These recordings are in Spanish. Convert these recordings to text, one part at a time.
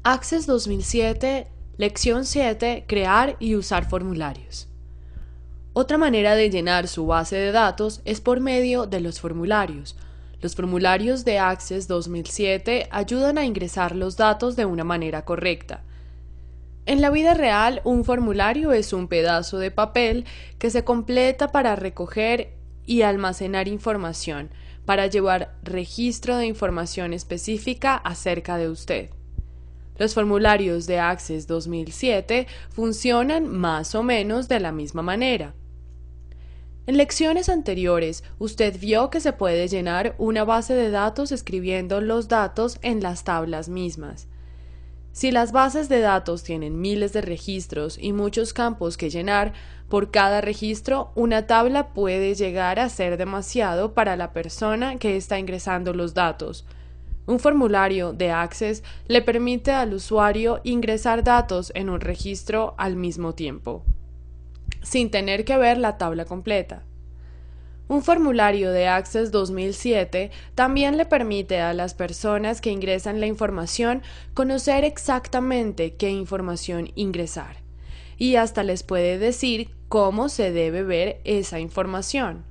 Access 2007, Lección 7, Crear y usar formularios. Otra manera de llenar su base de datos es por medio de los formularios. Los formularios de Access 2007 ayudan a ingresar los datos de una manera correcta. En la vida real, un formulario es un pedazo de papel que se completa para recoger y almacenar información, para llevar registro de información específica acerca de usted. Los formularios de Access 2007 funcionan más o menos de la misma manera. En lecciones anteriores, usted vio que se puede llenar una base de datos escribiendo los datos en las tablas mismas. Si las bases de datos tienen miles de registros y muchos campos que llenar, por cada registro, una tabla puede llegar a ser demasiado para la persona que está ingresando los datos. Un formulario de Access le permite al usuario ingresar datos en un registro al mismo tiempo, sin tener que ver la tabla completa. Un formulario de Access 2007 también le permite a las personas que ingresan la información conocer exactamente qué información ingresar, y hasta les puede decir cómo se debe ver esa información.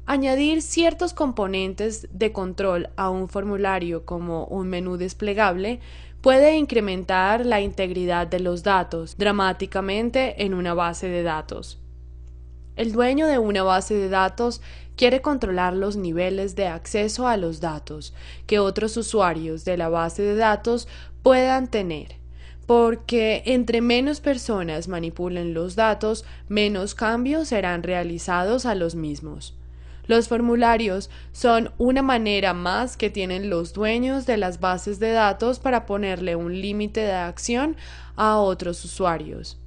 Añadir ciertos componentes de control a un formulario como un menú desplegable puede incrementar la integridad de los datos dramáticamente en una base de datos. El dueño de una base de datos quiere controlar los niveles de acceso a los datos que otros usuarios de la base de datos puedan tener, porque entre menos personas manipulen los datos, menos cambios serán realizados a los mismos. Los formularios son una manera más que tienen los dueños de las bases de datos para ponerle un límite de acción a otros usuarios.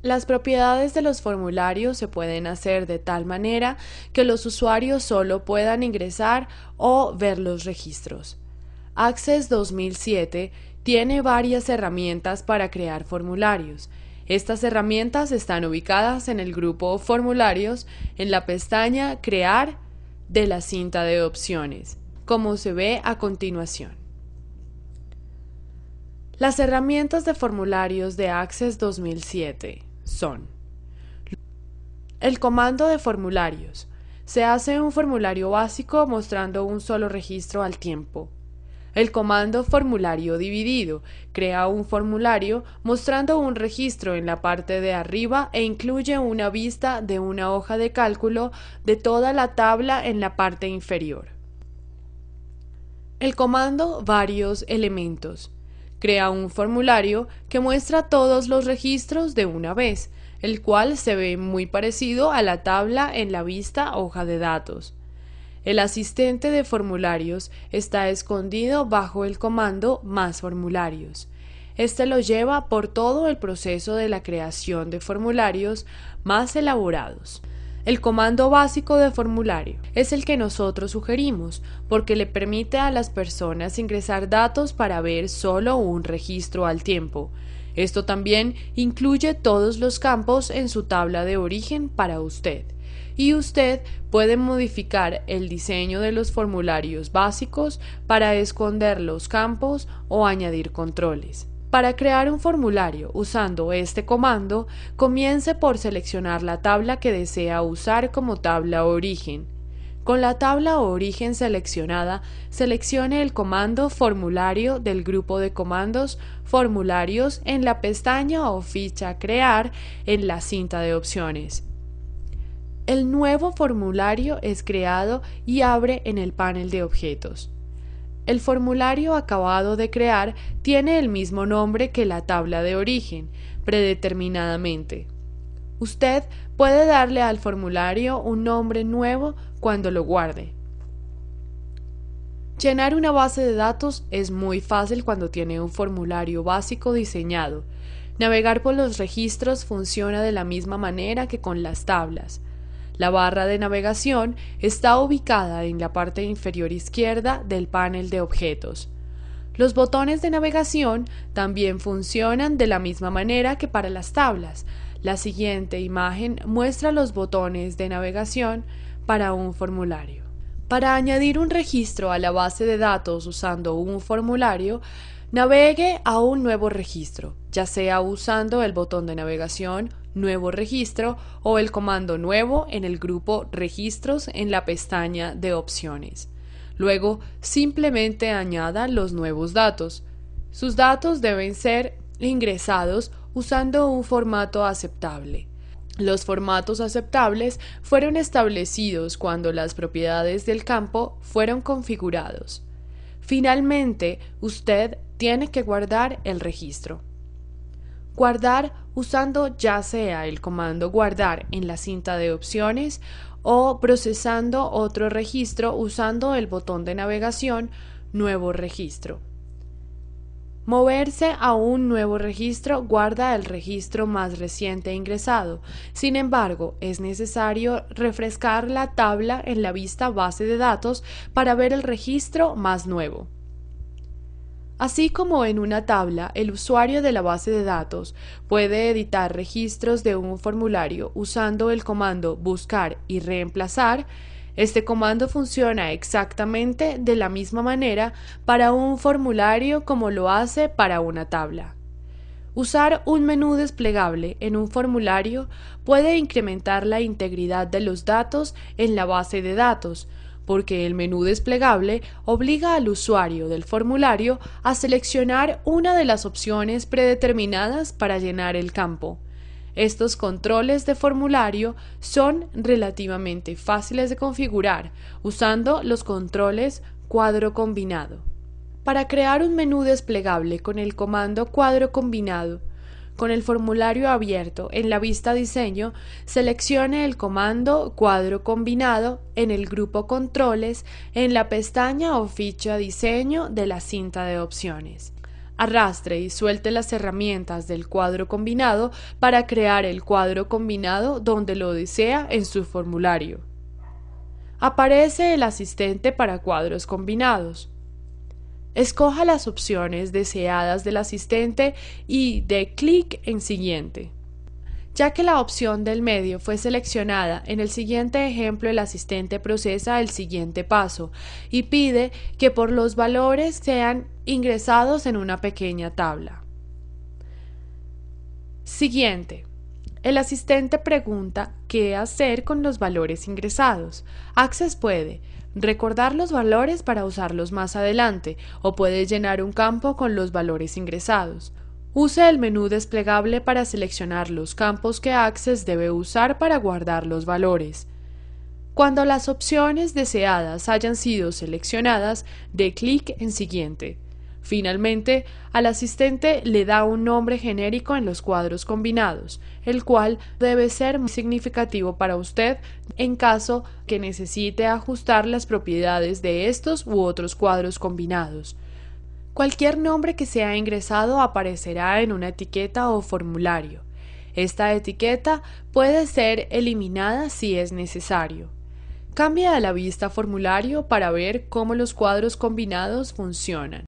Las propiedades de los formularios se pueden hacer de tal manera que los usuarios solo puedan ingresar o ver los registros. Access 2007 tiene varias herramientas para crear formularios. Estas herramientas están ubicadas en el grupo Formularios en la pestaña Crear de la cinta de opciones, como se ve a continuación. Las herramientas de formularios de Access 2007 son: el comando de formularios. Se hace un formulario básico mostrando un solo registro al tiempo. El comando formulario dividido crea un formulario mostrando un registro en la parte de arriba e incluye una vista de una hoja de cálculo de toda la tabla en la parte inferior. El comando varios elementos crea un formulario que muestra todos los registros de una vez, el cual se ve muy parecido a la tabla en la vista hoja de datos. El asistente de formularios está escondido bajo el comando más formularios. Este lo lleva por todo el proceso de la creación de formularios más elaborados. El comando básico de formulario es el que nosotros sugerimos porque le permite a las personas ingresar datos para ver solo un registro al tiempo. Esto también incluye todos los campos en su tabla de origen para usted. Y usted puede modificar el diseño de los formularios básicos para esconder los campos o añadir controles. Para crear un formulario usando este comando, comience por seleccionar la tabla que desea usar como tabla origen. Con la tabla origen seleccionada, seleccione el comando formulario del grupo de comandos formularios en la pestaña o ficha Crear en la cinta de opciones. El nuevo formulario es creado y abre en el panel de objetos. El formulario acabado de crear tiene el mismo nombre que la tabla de origen, predeterminadamente. Usted puede darle al formulario un nombre nuevo cuando lo guarde. Llenar una base de datos es muy fácil cuando tiene un formulario básico diseñado. Navegar por los registros funciona de la misma manera que con las tablas. La barra de navegación está ubicada en la parte inferior izquierda del panel de objetos. Los botones de navegación también funcionan de la misma manera que para las tablas. La siguiente imagen muestra los botones de navegación para un formulario. Para añadir un registro a la base de datos usando un formulario, navegue a un nuevo registro, ya sea usando el botón de navegación Nuevo registro o el comando Nuevo en el grupo Registros en la pestaña de Opciones. Luego, simplemente añada los nuevos datos. Sus datos deben ser ingresados usando un formato aceptable. Los formatos aceptables fueron establecidos cuando las propiedades del campo fueron configurados. Finalmente, usted tiene que guardar el registro. Guardar usando ya sea el comando guardar en la cinta de opciones o procesando otro registro usando el botón de navegación Nuevo registro. Moverse a un nuevo registro guarda el registro más reciente ingresado. Sin embargo, es necesario refrescar la tabla en la vista base de datos para ver el registro más nuevo. Así como en una tabla, el usuario de la base de datos puede editar registros de un formulario usando el comando buscar y reemplazar. Este comando funciona exactamente de la misma manera para un formulario como lo hace para una tabla. Usar un menú desplegable en un formulario puede incrementar la integridad de los datos en la base de datos, porque el menú desplegable obliga al usuario del formulario a seleccionar una de las opciones predeterminadas para llenar el campo. Estos controles de formulario son relativamente fáciles de configurar usando los controles cuadro combinado. Para crear un menú desplegable con el comando cuadro combinado, con el formulario abierto en la vista Diseño, seleccione el comando cuadro combinado en el grupo Controles en la pestaña o ficha Diseño de la cinta de opciones. Arrastre y suelte las herramientas del cuadro combinado para crear el cuadro combinado donde lo desea en su formulario. Aparece el asistente para cuadros combinados. Escoja las opciones deseadas del asistente y dé clic en Siguiente. Ya que la opción del medio fue seleccionada, en el siguiente ejemplo el asistente procesa el siguiente paso y pide que por los valores sean ingresados en una pequeña tabla. Siguiente. El asistente pregunta qué hacer con los valores ingresados. Access puede recordar los valores para usarlos más adelante o puede llenar un campo con los valores ingresados. Use el menú desplegable para seleccionar los campos que Access debe usar para guardar los valores. Cuando las opciones deseadas hayan sido seleccionadas, dé clic en Siguiente. Finalmente, al asistente le da un nombre genérico en los cuadros combinados, el cual debe ser muy significativo para usted en caso que necesite ajustar las propiedades de estos u otros cuadros combinados. Cualquier nombre que sea ingresado aparecerá en una etiqueta o formulario. Esta etiqueta puede ser eliminada si es necesario. Cambie a la vista formulario para ver cómo los cuadros combinados funcionan.